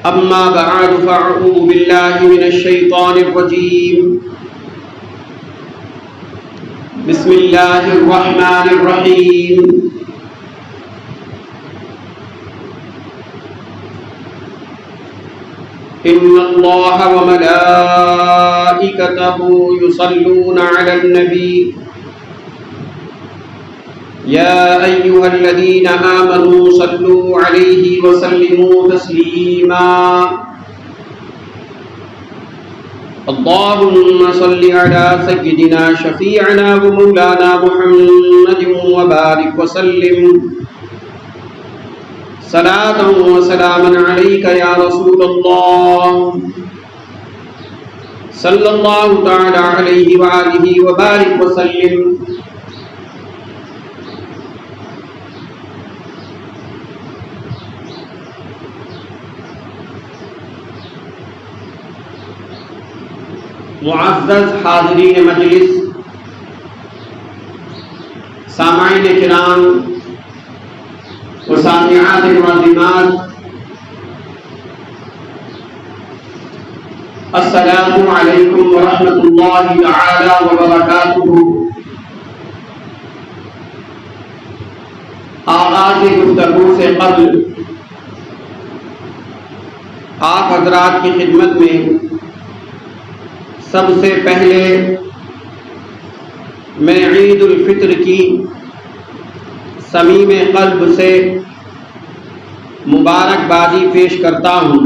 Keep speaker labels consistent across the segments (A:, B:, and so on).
A: أما بعد فأعوذ بالله من الشيطان الرجيم بسم الله الرحمن الرحيم إن الله وملائكته يصلون على النبي يا أيها الذين آمنوا صلوا عليه وسلموا تسليما اللهم صل على سيدنا شفيعنا ومولانا محمد وبارك وسلم صلاة وسلاما عليك يا رسول الله صلى الله تعالى عليه وآله وبارك وسلم معزز حاضرین مجلس، سامعین کرام و سامعات معظمات، السلام علیکم ورحمۃ اللہ تعالی وبرکاتہ۔ آغاز گفتگو سے قبل آپ حضرات کی خدمت میں سب سے پہلے میں عید الفطر کی صمیم قلب سے مبارکبادی پیش کرتا ہوں۔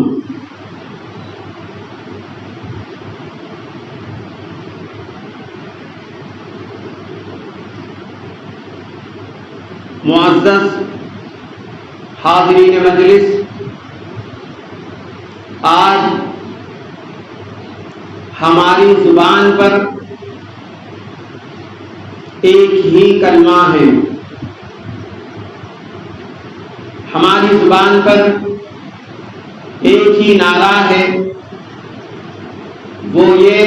A: معزز حاضرین مجلس، آج ہماری زبان پر ایک ہی کلمہ ہے، ہماری زبان پر ایک ہی نعرہ ہے، وہ یہ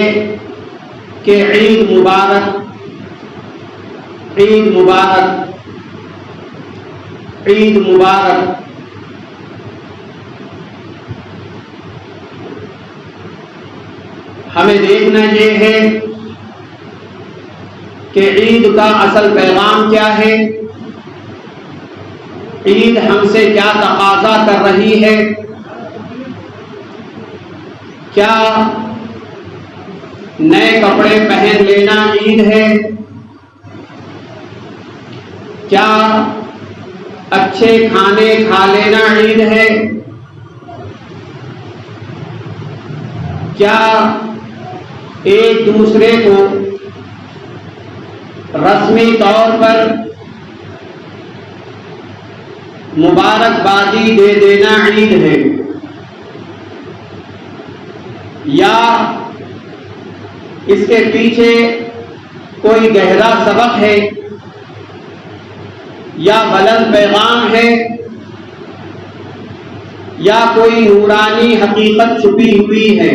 A: کہ عید مبارک، عید مبارک، عید مبارک۔ ہمیں دیکھنا یہ ہے کہ عید کا اصل پیغام کیا ہے، عید ہم سے کیا تقاضا کر رہی ہے۔ کیا نئے کپڑے پہن لینا عید ہے؟ کیا اچھے کھانے کھا لینا عید ہے؟ کیا ایک دوسرے کو رسمی طور پر مبارکبادی دے دینا عید ہے؟ یا اس کے پیچھے کوئی گہرا سبق ہے یا بلند پیغام ہے یا کوئی نورانی حقیقت چھپی ہوئی ہے؟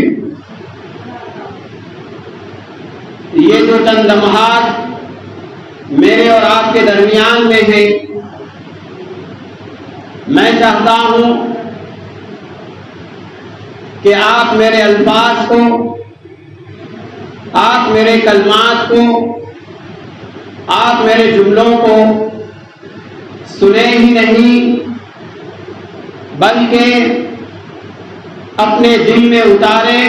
A: یہ جو چند لمحات میرے اور آپ کے درمیان میں ہے، میں چاہتا ہوں کہ آپ میرے الفاظ کو، آپ میرے کلمات کو، آپ میرے جملوں کو سنیں ہی نہیں بلکہ اپنے دل میں اتاریں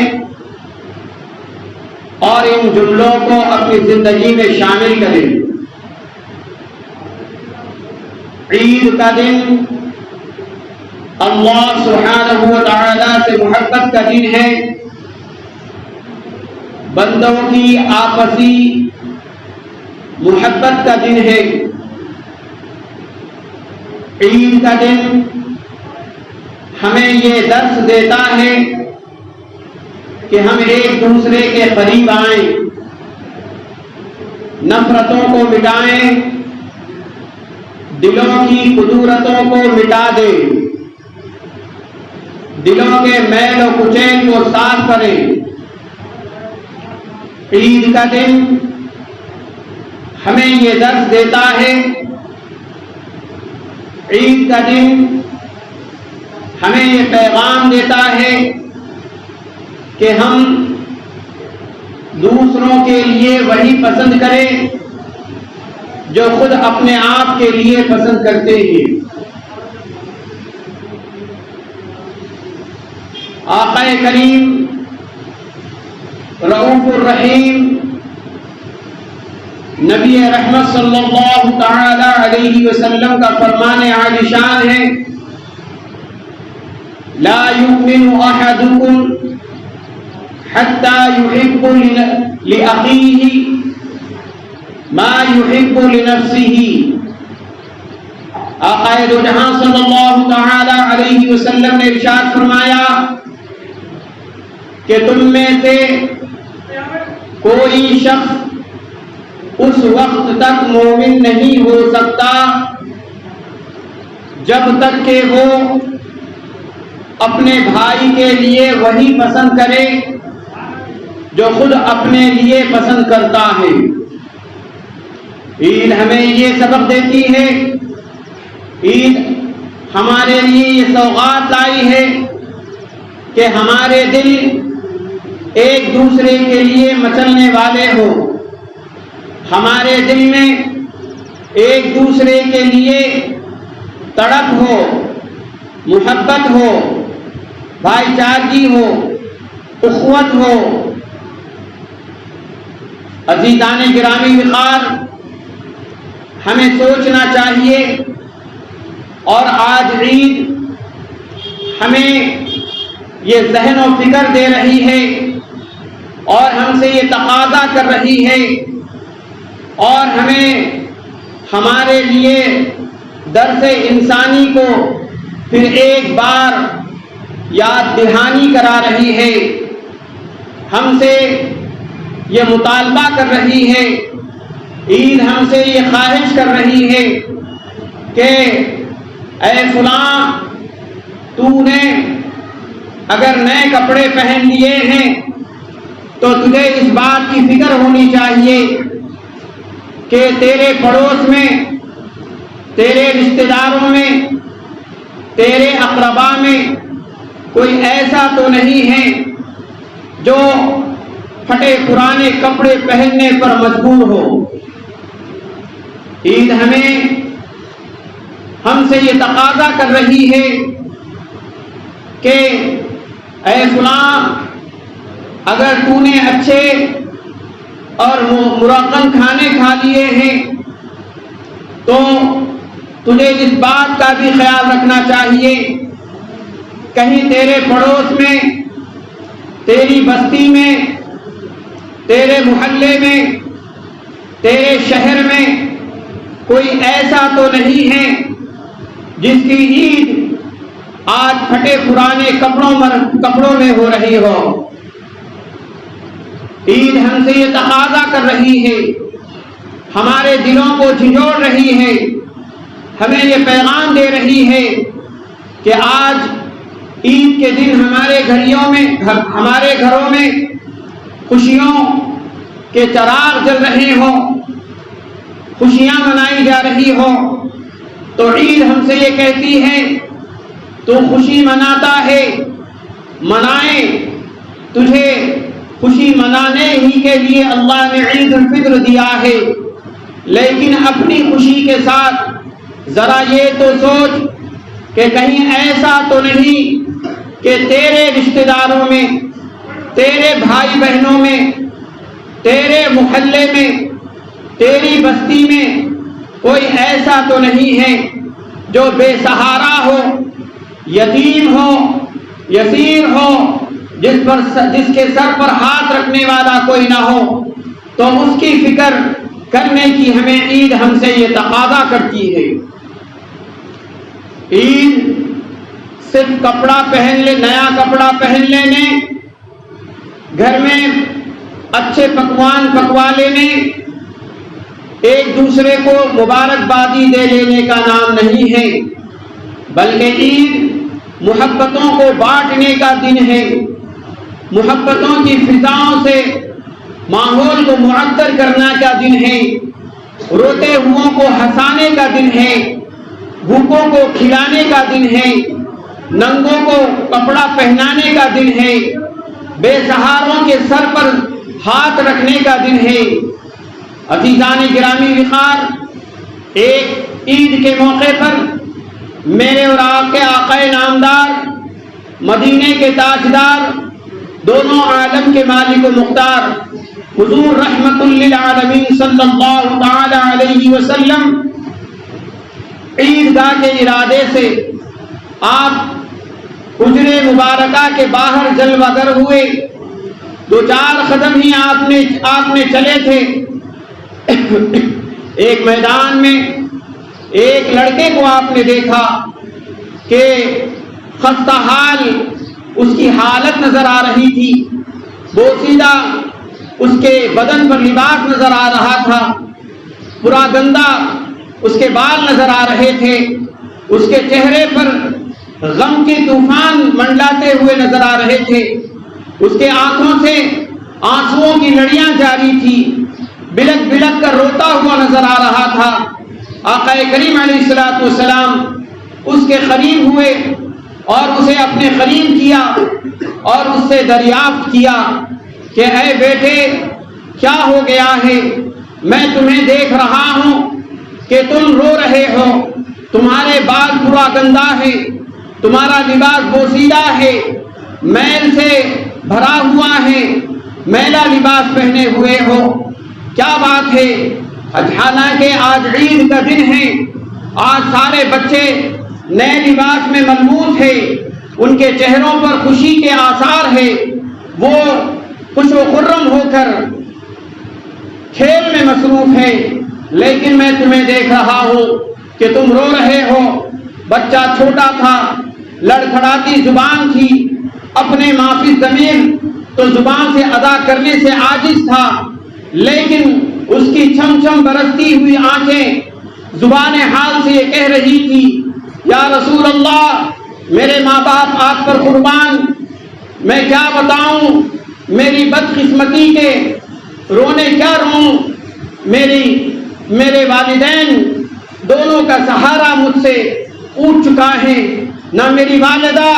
A: اور ان جملوں کو اپنی زندگی میں شامل کریں۔ عید کا دن اللہ سبحانہ و تعالی سے محبت کا دن ہے، بندوں کی آپسی محبت کا دن ہے۔ عید کا دن ہمیں یہ درس دیتا ہے کہ ہم ایک دوسرے کے قریب آئیں، نفرتوں کو مٹائیں، دلوں کی قدورتوں کو مٹا دیں، دلوں کے میل و کچیل کو صاف کریں۔ عید کا دن ہمیں یہ درس دیتا ہے عید کا دن ہمیں یہ پیغام دیتا ہے کہ ہم دوسروں کے لیے وہی پسند کریں جو خود اپنے آپ کے لیے پسند کرتے ہیں۔ آقا کریم رؤوف الرحیم نبی رحمت صلی اللہ تعالی علیہ وسلم کا فرمان عالی شان ہے، لا یؤمن احدکم حتی یحب لأخیہ ما یحب لنفسہ۔ آقا دو جہاں صلی اللہ تعالی علیہ وسلم نے ارشاد فرمایا کہ تم میں سے کوئی شخص اس وقت تک مومن نہیں ہو سکتا جب تک کہ وہ اپنے بھائی کے لیے وہی پسند کرے جو خود اپنے لیے پسند کرتا ہے۔ عید ہمیں یہ سبق دیتی ہے، عید ہمارے لیے یہ سوغات لائی ہے کہ ہمارے دل ایک دوسرے کے لیے مچلنے والے ہوں، ہمارے دل میں ایک دوسرے کے لیے تڑپ ہو، محبت ہو، بھائی چارگی ہو، اخوت ہو۔ عزیزان گرامی وقار، ہمیں سوچنا چاہیے، اور آج عید ہمیں یہ ذہن و فکر دے رہی ہے اور ہم سے یہ تقاضا کر رہی ہے، اور ہمیں ہمارے لیے درس انسانی کو پھر ایک بار یاد دہانی کرا رہی ہے، ہم سے یہ مطالبہ کر رہی ہے، عید ہم سے یہ خواہش کر رہی ہے کہ اے فلاں، تو نے اگر نئے کپڑے پہن لیے ہیں تو تجھے اس بات کی فکر ہونی چاہیے کہ تیرے پڑوس میں، تیرے رشتہ داروں میں، تیرے اقربا میں کوئی ایسا تو نہیں ہے جو پھٹے پرانے کپڑے پہننے پر مجبور ہو۔ عید ہم سے یہ تقاضا کر رہی ہے کہ اے فلاں، اگر تو نے اچھے اور مرغن کھانے کھا لیے ہیں تو تجھے اس بات کا بھی خیال رکھنا چاہیے کہیں تیرے پڑوس میں، تیری بستی میں، تیرے محلے میں، تیرے شہر میں کوئی ایسا تو نہیں ہے جس کی عید آج پھٹے پرانے کپڑوں میں ہو رہی ہو۔ عید ہم سے یہ تقاضا کر رہی ہے، ہمارے دلوں کو جھنجھوڑ رہی ہے، ہمیں یہ پیغام دے رہی ہے کہ آج عید کے دن ہمارے گھروں میں خوشیوں کے چراغ جل رہے ہوں، خوشیاں منائی جا رہی ہو، تو عید ہم سے یہ کہتی ہے تو خوشی مناتا ہے، منائے، تجھے خوشی منانے ہی کے لیے اللہ نے عید الفطر دیا ہے، لیکن اپنی خوشی کے ساتھ ذرا یہ تو سوچ کہ کہیں ایسا تو نہیں کہ تیرے رشتہ داروں میں، تیرے بھائی بہنوں میں، تیرے محلے میں، تیری بستی میں کوئی ایسا تو نہیں ہے جو بے سہارا ہو، یتیم ہو، یسیر ہو، جس کے سر پر ہاتھ رکھنے والا کوئی نہ ہو، تو اس کی فکر کرنے کی ہمیں عید ہم سے یہ تقاضا کرتی ہے۔ عید صرف نیا کپڑا پہن لینے، گھر میں اچھے پکوان پکوا لینے، ایک دوسرے کو مبارکبادی دے لینے کا نام نہیں ہے، بلکہ عید محبتوں کو بانٹنے کا دن ہے، محبتوں کی فضاؤں سے ماحول کو معطر کرنے کا دن ہے، روتے ہوئوں کو ہنسانے کا دن ہے، بھوکوں کو کھلانے کا دن ہے، ننگوں کو کپڑا پہنانے کا دن ہے، بے سہاروں کے سر پر ہاتھ رکھنے کا دن ہے۔ عزیزان گرامی وقار، ایک عید کے موقع پر میرے اور آپ کے آقا نامدار، مدینے کے تاجدار، دونوں عالم کے مالک و مختار حضور رحمت للعالمین صلی اللہ تعالی علیہ وسلم عیدگاہ کے ارادے سے آپ حجرے مبارکہ کے باہر جلوہ گر ہوئے، 2-4 قدم ہی آپ نے چلے تھے، ایک میدان میں ایک لڑکے کو آپ نے دیکھا کہ خستہ حال اس کی حالت نظر آ رہی تھی، بوسیدہ اس کے بدن پر لباس نظر آ رہا تھا، پورا گندا اس کے بال نظر آ رہے تھے، اس کے چہرے پر غم کے طوفان منڈلاتے ہوئے نظر آ رہے تھے، اس کے آنکھوں سے آنسوؤں کی لڑیاں جاری تھی، بلک بلک کر روتا ہوا نظر آ رہا تھا۔ آقا کریم علیہ الصلوۃ والسلام اس کے قریب ہوئے اور اسے اپنے قریب کیا اور اس سے دریافت کیا کہ اے بیٹے، کیا ہو گیا ہے؟ میں تمہیں دیکھ رہا ہوں کہ تم رو رہے ہو، تمہارے بال پورا گندا ہے، تمہارا لباس بوسیدہ ہے، میل سے بھرا ہوا ہے، میلا لباس پہنے ہوئے ہو، کیا بات ہے؟ حالانکہ آج عید کا دن ہے، آج سارے بچے نئے لباس میں ملبوس ہے، ان کے چہروں پر خوشی کے آثار ہے، وہ خوش و خرم ہو کر کھیل میں مصروف ہے، لیکن میں تمہیں دیکھ رہا ہوں کہ تم رو رہے ہو۔ بچہ چھوٹا تھا، لڑکھڑاتی زبان تھی، اپنے معافی ضمیر تو زبان سے ادا کرنے سے عاجز تھا، لیکن اس کی چھم چھم برستی ہوئی آنکھیں زبان حال سے یہ کہہ رہی تھی، یا رسول اللہ، میرے ماں باپ آپ پر قربان، میں کیا بتاؤں میری بدقسمتی کے، رونے کیا روں، میرے والدین دونوں کا سہارا مجھ سے اٹھ چکا ہے، نہ میری والدہ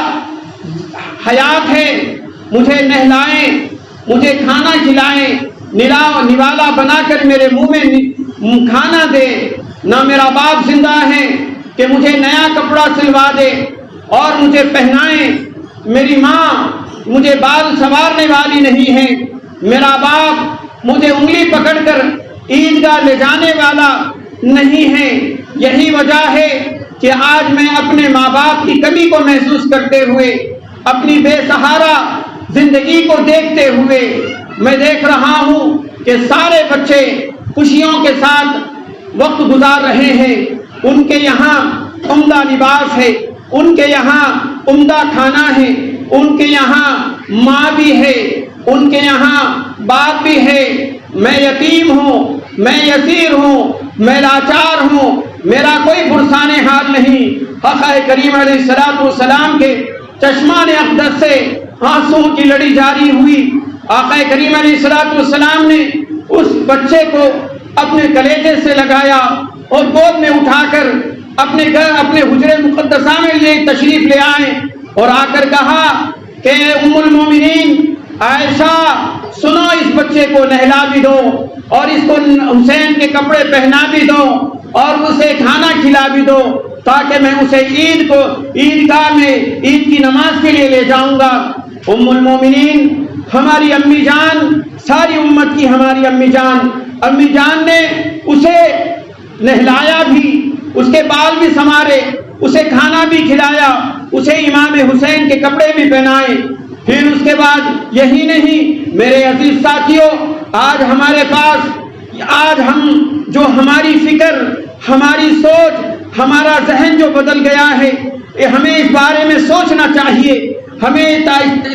A: حیات ہے مجھے نہلائیں، مجھے کھانا کھلائیں، نوالا بنا کر میرے منہ میں کھانا دے، نہ میرا باپ زندہ ہے کہ مجھے نیا کپڑا سلوا دے اور مجھے پہنائیں، میری ماں مجھے بال سنوارنے والی نہیں ہے، میرا باپ مجھے انگلی پکڑ کر عیدگاہ لے جانے والا نہیں ہے۔ یہی وجہ ہے کہ آج میں اپنے ماں باپ کی کمی کو محسوس کرتے ہوئے، اپنی بے سہارا زندگی کو دیکھتے ہوئے میں دیکھ رہا ہوں کہ سارے بچے خوشیوں کے ساتھ وقت گزار رہے ہیں، ان کے یہاں عمدہ لباس ہے، ان کے یہاں عمدہ کھانا ہے، ان کے یہاں ماں بھی ہے، ان کے یہاں باپ بھی ہے، میں یتیم ہوں، میں یسیر ہوں، میں لاچار ہوں، میرا کوئی پرسان حال نہیں۔ آقا کریم علیہ الصلوۃ والسلام کے چشمان اقدس سے آنسوؤں کی لڑی جاری ہوئی۔ آقا کریم علیہ الصلوۃ والسلام نے اس بچے کو اپنے کلیجے سے لگایا اور گود میں اٹھا کر اپنے گھر، اپنے حجرے مقدسہ میں یہ تشریف لے آئے اور آ کر کہا کہ ام المومنین عائشہ، سنو، اس بچے کو نہلا بھی دو اور اس کو حسین کے کپڑے پہنا بھی دو اور اسے کھانا کھلا بھی دو، تاکہ میں اسے عیدگاہ میں عید کی نماز کے لیے لے جاؤں گا۔ ام المومنین ہماری امی جان، ساری امت کی ہماری امی جان نے اسے نہلایا بھی، اس کے بال بھی سنوارے، اسے کھانا بھی کھلایا، اسے امام حسین کے کپڑے بھی پہنائے۔ پھر اس کے بعد یہی نہیں میرے عزیز ساتھیوں، آج ہمارے پاس، آج ہم جو ہماری فکر، ہماری سوچ، ہمارا ذہن جو بدل گیا ہے، ہمیں اس بارے میں سوچنا چاہیے، ہمیں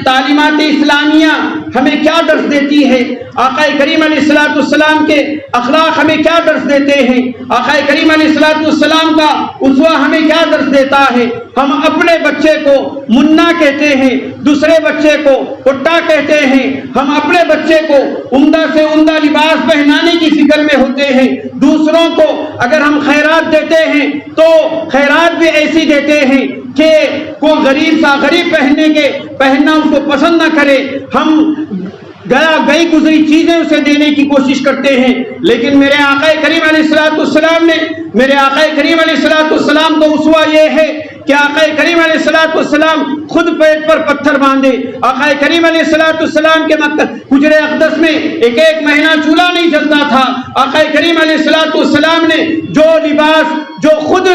A: تعلیمات اسلامیہ ہمیں کیا درس دیتی ہے، آقا کریم علیہ الصلوۃ والسلام کے اخلاق ہمیں کیا درس دیتے ہیں، آقا کریم علیہ الصلوۃ والسلام کا اسوہ ہمیں کیا درس دیتا ہے۔ ہم اپنے بچے کو منا کہتے ہیں، دوسرے بچے کو پٹا کہتے ہیں، ہم اپنے بچے کو عمدہ سے عمدہ لباس پہنانے کی فکر میں ہوتے ہیں، دوسروں کو اگر ہم خیرات دیتے ہیں تو خیرات بھی ایسی دیتے ہیں کہ کوئی غریب سا غریب پہننا اس کو پسند نہ کرے، ہم گئی گزری چیزیں اسے دینے کی کوشش کرتے ہیں۔ لیکن میرے آقا کریم علیہ السلام نے، میرے آقا کریم علیہ السلام کو اسوہ یہ ہے کہ آقا کریم علیہ السلام خود پیٹ پر پتھر باندھے۔ آقا کریم علیہ السلام کے حجرہ اقدس میں ایک مہینہ چولہا نہیں جلتا تھا۔ آقا کریم علیہ السلام نے جو لباس، جو خود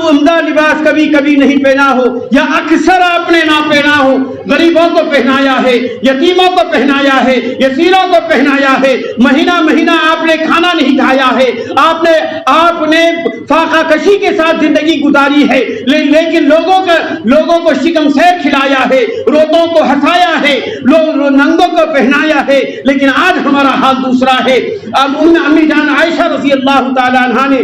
A: عمدہ لباس کبھی کبھی نہیں پہنا ہو یا اکثر آپ نے نہ پہنا ہو، غریبوں کو پہنایا ہے، یتیموں کو پہنایا ہے، یسیروں کو پہنایا ہے، مہینہ مہینہ آپ نے کھانا نہیں کھایا ہے، آپ نے فاقہ کشی کے ساتھ زندگی گزاری ہے، لیکن لوگوں کو شکم سیر کھلایا ہے، روتوں کو ہنسایا ہے، ننگوں کو پہنایا ہے۔ لیکن آج ہمارا حال دوسرا ہے۔ اب امی جان عائشہ رضی اللہ تعالیٰ عنہا نے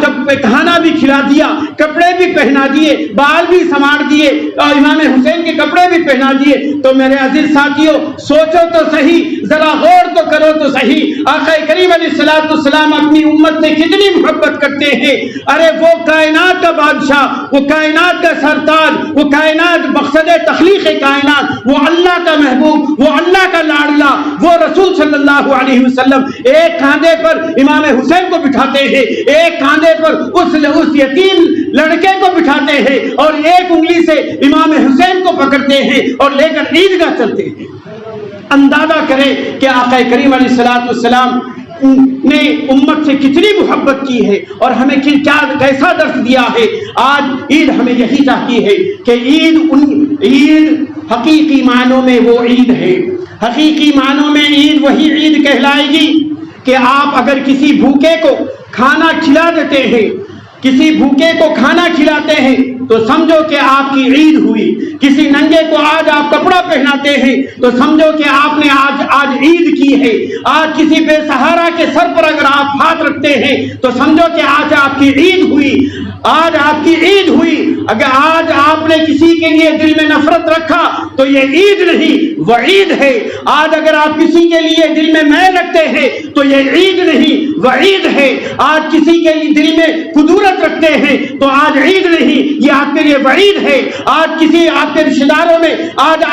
A: جب کھانا بھی کھلا دیا، کپڑے بھی پہنا دیے، بال بھی سنوار دیے اور امام حسین کے کپڑے بھی پہنا دیے، تو میرے عزیز ساتھیوں سوچو تو صحیح، ذرا غور تو کرو تو صحیح، آقا کریم علیہ السلام اپنی امت سے کتنی محبت کرتے ہیں۔ ارے وہ کائنات کا بادشاہ، وہ کائنات کا سرتاج، وہ کائنات مقصد تخلیق کائنات، وہ اللہ کا محبوب، وہ اللہ کا لاڈلا، وہ رسول صلی اللہ علیہ وسلم ایک کاندھے پر امام حسین کو بٹھاتے ہیں، ایک کاندھے پر اس یتیم لڑکے کو بٹھاتے ہیں اور ایک انگلی سے امام حسین کو پکڑتے ہیں اور لے کر عیدگاہ چلتے ہیں۔ اندازہ کریں کہ آقا کریم علیہ السلام نے امت سے کتنی محبت کی ہے اور ہمیں کیسا درس دیا ہے۔ آج عید ہمیں یہی چاہتی ہے کہ عید حقیقی معنوں میں وہ عید ہے، حقیقی معنوں میں عید وہی عید کہلائے گی کہ آپ اگر کسی بھوکے کو کھانا کھلا دیتے ہیں، کسی بھوکے کو کھانا کھلاتے ہیں تو سمجھو کہ آپ کی عید ہوئی، کسی ننگے کو آج آپ کپڑا پہناتے ہیں تو سمجھو کہ آپ نے آج عید کی ہے، آج کسی بے سہارا کے سر پر اگر آپ ہاتھ رکھتے ہیں تو سمجھو کہ آج آپ کی عید ہوئی، آج آپ کی عید ہوئی۔ اگر آج آپ نے کسی کے لیے دل میں نفرت رکھا تو یہ عید نہیں، وعید ہے۔ آج اگر آپ کسی کے لیے دل میں میل رکھتے ہیں تو یہ عید نہیں، وعید ہے۔ آج کسی کے لیے دل میں کدورت رکھتے ہیں تو آج عید نہیں، یہ آپ کے لیے وعید ہے۔ آج کسی آپ کے رشتہ داروں میں آج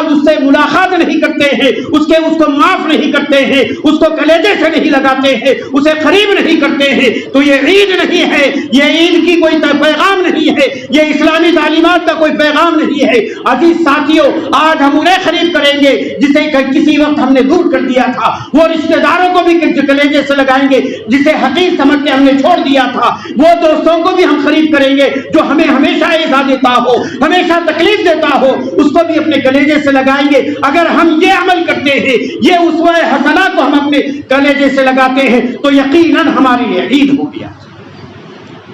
A: اس سے ملاقات نہیں کرتے ہیں، اس کو معاف نہیں کرتے ہیں، اس کو کلیجے سے نہیں لگاتے ہیں، اسے قریب نہیں کرتے ہیں تو یہ عید نہیں ہے، یہ عید کی کوئی پیغام نہیں ہے، یہ اسلامی تعلیمات کا کوئی پیغام نہیں ہے۔ عزیز ساتھیوں، آج ہم انہیں قریب کریں گے جسے کسی وقت ہم نے دور کر دیا تھا، وہ رشتہ داروں کو بھی کلیجے سے لگائیں گے جسے حقیر سمجھ کے ہم نے چھوڑ دیا تھا، وہ دوستوں کو بھی ہم قریب کریں گے جو ہمیں ہمیشہ ایذا دیتا ہو، ہمیشہ تکلیف دیتا ہو، اس کو بھی اپنے کلیجے سے لگائیں گے۔ اگر ہم یہ عمل کرتے ہیں، یہ اسوہ حسنہ کو ہم اپنے کلیجے سے لگاتے ہیں تو یقیناً ہمارے لیے عید ہو گیا۔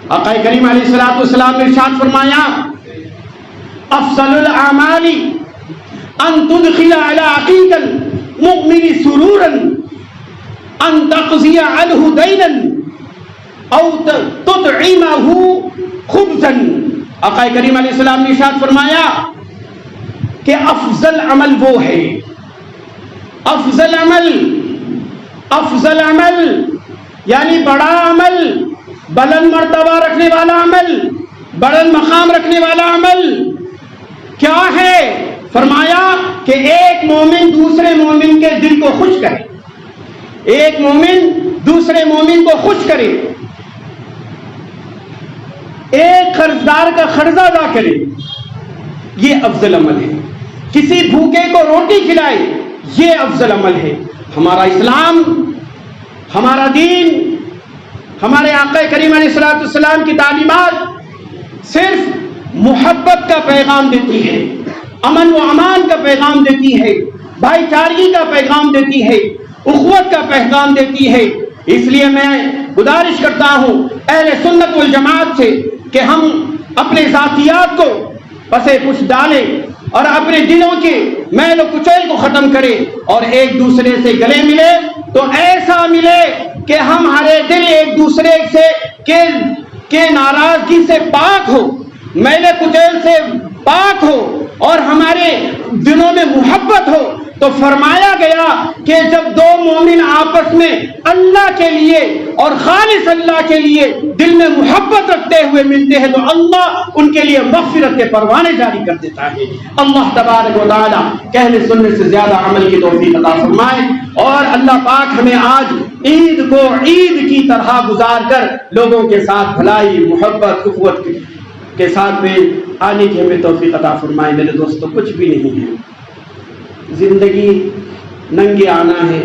A: آقا کریم علیہ السلام نے ارشاد فرمایا، افضل الاعمال ان تدخل علی عقیق المؤمن سرورا ان تقضی عنہ دینا او تطعمہ خبزا۔ آقا کریم علیہ السلام نے ارشاد فرمایا کہ افضل عمل وہ ہے، افضل عمل یعنی بڑا عمل، بلند مرتبہ رکھنے والا عمل، بلند مقام رکھنے والا عمل کیا ہے؟ فرمایا کہ ایک مومن دوسرے مومن کے دل کو خوش کرے، ایک مومن دوسرے مومن کو خوش کرے، ایک قرضدار کا قرض ادا کرے، یہ افضل عمل ہے۔ کسی بھوکے کو روٹی کھلائے، یہ افضل عمل ہے۔ ہمارا اسلام، ہمارا دین، ہمارے آقا کریم علیہ السلام کی تعلیمات صرف محبت کا پیغام دیتی ہے، امن و امان کا پیغام دیتی ہے، بھائی چارگی کا پیغام دیتی ہے، اخوت کا پیغام دیتی ہے۔ اس لیے میں گزارش کرتا ہوں اہل سنت والجماعت سے کہ ہم اپنے ذاتیات کو پسے پش ڈالیں اور اپنے دلوں کے میل و کچیل کو ختم کریں اور ایک دوسرے سے گلے ملے تو ایسا ملے کہ ہمارے دل ایک دوسرے سے کے ناراضگی سے پاک ہو، میل کچیل سے پاک ہو اور ہمارے دلوں میں محبت ہو. تو فرمایا گیا کہ جب دو مومن آپس میں اللہ کے لیے اور خالص اللہ کے لیے دل میں محبت رکھتے ہوئے ملتے ہیں تو اللہ ان کے لیے مغفرت کے پروانے جاری کر دیتا ہے. اللہ تبارک و تعالی کہنے سننے سے زیادہ عمل کی توفیق عطا فرمائے. اور اللہ پاک ہمیں آج عید کو عید کی طرح گزار کر لوگوں کے ساتھ بھلائی محبت اخوت کے ساتھ میں آنے کی ہمیں توفیق عطا فرمائے. میرے دوستوں کچھ بھی نہیں ہے, زندگی ننگے آنا ہے,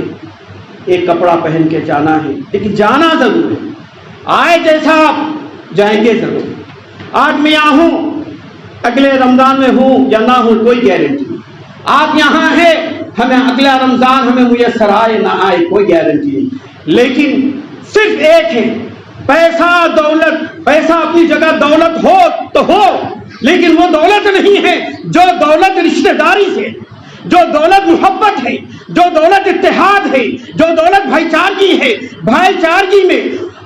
A: ایک کپڑا پہن کے جانا ہے, لیکن جانا ضرور ہے. آئے جیسا آپ جائیں گے ضرور. آج میں یہاں ہوں, اگلے رمضان میں ہوں یا نہ ہوں کوئی گارنٹی نہیں. آپ یہاں ہیں, ہمیں اگلا رمضان ہمیں میسر آئے نہ آئے کوئی گارنٹی نہیں. لیکن صرف ایک ہے, پیسہ دولت, پیسہ اپنی جگہ دولت ہو تو ہو, لیکن وہ دولت نہیں ہے جو دولت رشتہ داری سے, جو دولت محبت ہے, جو دولت اتحاد ہے, جو دولت بھائی چارگی ہے. بھائی چارگی میں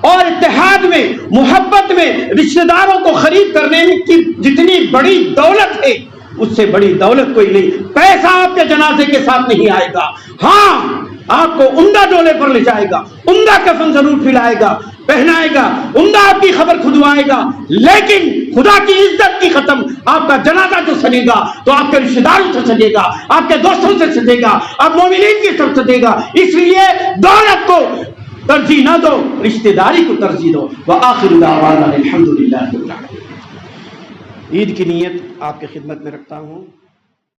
A: اور اتحاد میں محبت میں رشتہ داروں کو خرید کرنے کی جتنی بڑی دولت ہے اس سے بڑی دولت کوئی نہیں. پیسہ آپ کے جنازے کے ساتھ نہیں آئے گا, ہاں آپ کو عمدہ ڈولے پر لے جائے گا, عمدہ کفن ضرور پھلائے گا, پہنائے گا, عمدہ آپ کی خبر کھدوائے گا, لیکن خدا کی عزت کی ختم آپ کا جنازہ جو سجے گا تو آپ کے رشتہ داروں سے سجے گا, آپ کے دوستوں سے سجے گا, آپ مومنین کی طرف سجے گا. اس لیے دولت کو ترجیح نہ دو, رشتہ داری کو ترجیح دو. وآخر دعوانا الحمدللہ. عید کی نیت آپ کی خدمت میں رکھتا ہوں.